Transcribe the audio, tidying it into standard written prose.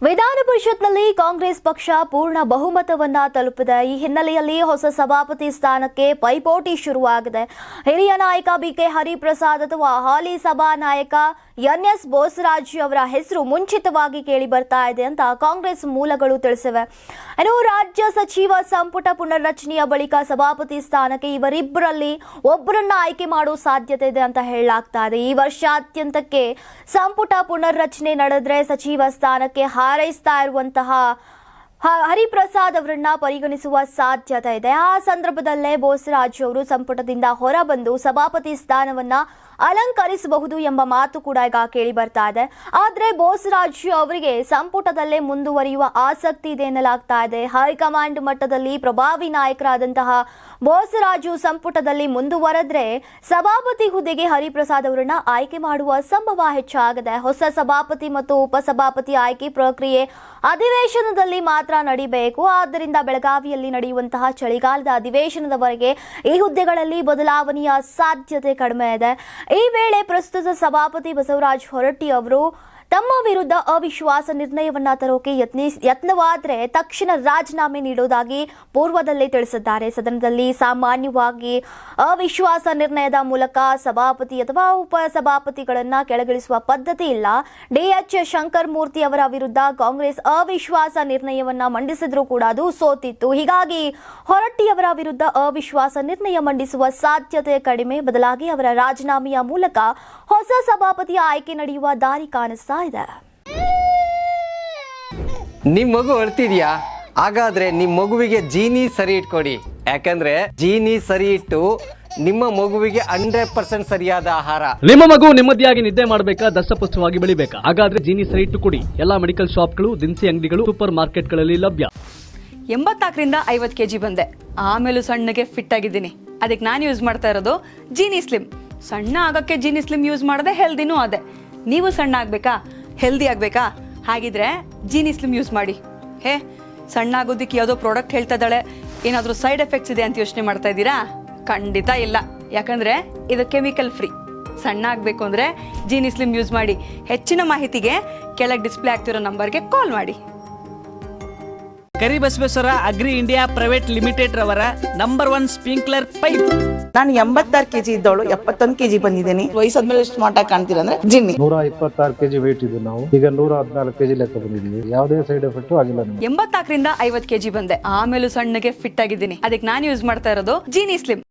ವಿಧಾನ ಪರಿಷತ್ನಲ್ಲಿ ಕಾಂಗ್ರೆಸ್ ಪಕ್ಷ ಪೂರ್ಣ ಬಹುಮತವನ್ನ ತಲುಪಿದೆ. ಈ ಹಿನ್ನೆಲೆಯಲ್ಲಿ ಹೊಸ ಸಭಾಪತಿ ಸ್ಥಾನಕ್ಕೆ ಪೈಪೋಟಿ ಶುರುವಾಗಿದೆ. ಹಿರಿಯ ನಾಯಕ ಬಿಕೆ ಹರಿಪ್ರಸಾದ್ ಅಥವಾ ಹಾಲಿ ಸಭಾನಾಯಕ ಎನ್ಎಸ್ ಬೋಸರಾಜ್ ಅವರ ಹೆಸರು ಮುಂಚಿತವಾಗಿ ಕೇಳಿ ಬರ್ತಾ ಇದೆ ಅಂತ ಕಾಂಗ್ರೆಸ್ ಮೂಲಗಳು ತಿಳಿಸಿವೆ. ಇನ್ನು ರಾಜ್ಯ ಸಚಿವ ಸಂಪುಟ ಪುನರ್ರಚನೆಯ ಬಳಿಕ ಸಭಾಪತಿ ಸ್ಥಾನಕ್ಕೆ ಇವರಿಬ್ಬರಲ್ಲಿ ಒಬ್ಬರನ್ನ ಆಯ್ಕೆ ಮಾಡುವ ಸಾಧ್ಯತೆ ಇದೆ ಅಂತ ಹೇಳಲಾಗ್ತಾ ಇದೆ. ಈ ವರ್ಷಾದ್ಯಂತಕ್ಕೆ ಸಂಪುಟ ಪುನರ್ರಚನೆ ನಡೆದ್ರೆ ಸಚಿವ ಸ್ಥಾನಕ್ಕೆ ಹಾರೈಸ್ತಾ ಇರುವಂತಹ ಹರಿಪ್ರಸಾದ್ ಅವರನ್ನ ಪರಿಗಣಿಸುವ ಸಾಧ್ಯತೆ ಇದೆ. ಆ ಸಂದರ್ಭದಲ್ಲೇ ಬೋಸರಾಜ್ ಅವರು ಸಂಪುಟದಿಂದ ಹೊರಬಂದು ಸಭಾಪತಿ ಸ್ಥಾನವನ್ನ ಅಲಂಕರಿಸಬಹುದು ಎಂಬ ಮಾತು ಕೂಡ ಈಗ ಕೇಳಿ ಬರ್ತಾ ಇದೆ. ಆದ್ರೆ ಬೋಸರಾಜ್ ಅವರಿಗೆ ಸಂಪುಟದಲ್ಲೇ ಮುಂದುವರಿಯುವ ಆಸಕ್ತಿ ಇದೆ ಎನ್ನಲಾಗ್ತಾ ಇದೆ. ಹೈಕಮಾಂಡ್ ಮಟ್ಟದಲ್ಲಿ ಪ್ರಭಾವಿ ನಾಯಕರಾದಂತಹ ಬೋಸರಾಜು ಸಂಪುಟದಲ್ಲಿ ಮುಂದುವರೆದ್ರೆ ಸಭಾಪತಿ ಹುದ್ದೆಗೆ ಹರಿಪ್ರಸಾದ್ ಅವರನ್ನ ಆಯ್ಕೆ ಮಾಡುವ ಸಂಭವ ಹೆಚ್ಚಾಗಿದೆ. ಹೊಸ ಸಭಾಪತಿ ಮತ್ತು ಉಪಸಭಾಪತಿ ಆಯ್ಕೆ ಪ್ರಕ್ರಿಯೆ ಅಧಿವೇಶನದಲ್ಲಿ ಮಾತ್ರ ನಡೀಬೇಕು. ಆದ್ದರಿಂದ ಬೆಳಗಾವಿಯಲ್ಲಿ ನಡೆಯುವಂತಹ ಚಳಿಗಾಲದ ಅಧಿವೇಶನದವರೆಗೆ ಈ ಹುದ್ದೆಗಳಲ್ಲಿ ಬದಲಾವಣೆಯ ಸಾಧ್ಯತೆ ಕಡಿಮೆ ಇದೆ. ಈ ವೇಳೆ ಪ್ರಸ್ತುತ ಸಭಾಪತಿ ಬಸವರಾಜ ಹೊರಟ್ಟಿ ಅವರು ತಮ್ಮ ವಿರುದ್ಧ ಅವಿಶ್ವಾಸ ನಿರ್ಣಯವನ್ನ ತರೋಕೆ ಯತ್ನವಾದರೆ ತಕ್ಷಣ ರಾಜೀನಾಮೆ ನೀಡುವುದಾಗಿ ಪೂರ್ವದಲ್ಲೇ ತಿಳಿಸಿದ್ದಾರೆ. ಸದನದಲ್ಲಿ ಸಾಮಾನ್ಯವಾಗಿ ಅವಿಶ್ವಾಸ ನಿರ್ಣಯದ ಮೂಲಕ ಸಭಾಪತಿ ಅಥವಾ ಉಪಸಭಾಪತಿಗಳನ್ನ ಕೆಳಗಿಳಿಸುವ ಪದ್ಧತಿ ಇಲ್ಲ. ಡಿಎಚ್ ಶಂಕರ್ ಮೂರ್ತಿ ಅವರ ವಿರುದ್ಧ ಕಾಂಗ್ರೆಸ್ ಅವಿಶ್ವಾಸ ನಿರ್ಣಯವನ್ನ ಮಂಡಿಸಿದ್ರೂ ಕೂಡ ಅದು ಸೋತಿತ್ತು. ಹೀಗಾಗಿ ಹೊರಟ್ಟಿ ಅವರ ವಿರುದ್ಧ ಅವಿಶ್ವಾಸ ನಿರ್ಣಯ ಮಂಡಿಸುವ ಸಾಧ್ಯತೆ ಕಡಿಮೆ. ಬದಲಾಗಿ ಅವರ ರಾಜೀನಾಮೆಯ ಮೂಲಕ ಹೊಸ ಸಭಾಪತಿಯ ಆಯ್ಕೆ ನಡೆಯುವ ದಾರಿ ಕಾಣಿಸ್ತಾ ಇದೆ. ನಿಮ್ ಮಗು ಅಳ್ತಿದ್ಯಾ? ಹಾಗಾದ್ರೆ ನಿಮ್ ಮಗುವಿಗೆ ಜೀನಿ ಸರಿ ಇಟ್ಕೊಡಿ. ಯಾಕಂದ್ರೆ ಜೀನಿ ಸರಿ ಇಟ್ಟು ನಿಮ್ಮ ಮಗುವಿಗೆ 100% ಸರಿಯಾದ ಆಹಾರ. ನಿಮ್ಮ ಮಗು ನೆಮ್ಮದಿಯಾಗಿ ನಿದ್ದೆ ಮಾಡಬೇಕಾ, ದಷ್ಟಪುಷ್ಟವಾಗಿ ಬೆಳಿಬೇಕಾ? ಹಾಗಾದ್ರೆ ಜೀನಿ ಸರಿ ಇಟ್ಟು ಕೊಡಿ. ಎಲ್ಲಾ ಮೆಡಿಕಲ್ ಶಾಪ್ಗಳು, ದಿನಸಿ ಅಂಗಡಿಗಳು, ಸೂಪರ್ ಮಾರ್ಕೆಟ್ಗಳಲ್ಲಿ ಲಭ್ಯ. 84ರಿಂದ 50 kg ಬಂದೆ. ಆಮೇಲೂ ಸಣ್ಣಗೆ ಫಿಟ್ ಆಗಿದ್ದೀನಿ. ಅದಕ್ಕೆ ನಾನು ಯೂಸ್ ಮಾಡ್ತಾ ಇರೋದು ಜೀನಿ ಸ್ಲಿಮ್. ಸಣ್ಣ ಆಗಕ್ಕೆ ಜೀನಿ ಸ್ಲಿಮ್ ಯೂಸ್ ಮಾಡದೆ ಹೆಲ್ದಿನೂ ಅದೇ. ನೀವು ಸಣ್ಣ ಆಗ್ಬೇಕಾ, ಹೆಲ್ದಿ ಆಗ್ಬೇಕಾ? ಹಾಗಿದ್ರೆ ಜೀನಿ ಸ್ಲಿಮ್ ಯೂಸ್ ಮಾಡಿ. ಸಣ್ಣ ಆಗೋದಕ್ಕೆ ಯಾವುದೋ ಪ್ರಾಡಕ್ಟ್ ಹೇಳ್ತಾ ಇದ್ದಾಳೆ, ಏನಾದರೂ ಸೈಡ್ ಎಫೆಕ್ಟ್ಸ್ ಇದೆ ಅಂತ ಯೋಚನೆ ಮಾಡ್ತಾ ಇದ್ದೀರಾ? ಖಂಡಿತ ಇಲ್ಲ. ಯಾಕಂದ್ರೆ ಇದು ಕೆಮಿಕಲ್ ಫ್ರೀ. ಸಣ್ಣ ಆಗಬೇಕು ಅಂದರೆ ಜೀನಿ ಸ್ಲಿಮ್ ಯೂಸ್ ಮಾಡಿ. ಹೆಚ್ಚಿನ ಮಾಹಿತಿಗೆ ಕೆಳಗೆ ಡಿಸ್ಪ್ಲೇ ಆಗ್ತಿರೋ ನಂಬರ್ಗೆ ಕಾಲ್ ಮಾಡಿ. Karibasaveshwara agri India private limited ರವರ ನಂಬರ್ 1 ಸ್ಪ್ರಿಂಕ್ಲರ್ ಪೈಪ್. ನಾನು 86 kg ಇದ್ದವಳು 71 kg ಬಂದಿದ್ದೀನಿ. ವಯಸ್ಸಾದ್ಮೇಲೆ ಸ್ಮಾರ್ಟ್ ಆಗಿ ಕಾಣ್ತೀರಾ ಅಂದ್ರೆ ಜಿನ್ನಿ. 126 kg ವೇಟ್ ಇದ್ದು ನಾವು ಈಗ 114 kg ಲೆಕ್ಕ ಬಂದಿದ್ದೀವಿ. ಯಾವುದೇ ಸೈಡ್ ಎಫೆಕ್ಟ್ ಆಗಿಲ್ಲ. 84ರಿಂದ 50 kg ಬಂದೆ. ಆಮೇಲೂ ಸಣ್ಣಗೆ ಫಿಟ್ ಆಗಿದ್ದೀನಿ. ಅದಕ್ಕೆ ನಾನು ಯೂಸ್ ಮಾಡ್ತಾ ಇರೋದು ಜೀನಿ ಸ್ಲಿಮ್.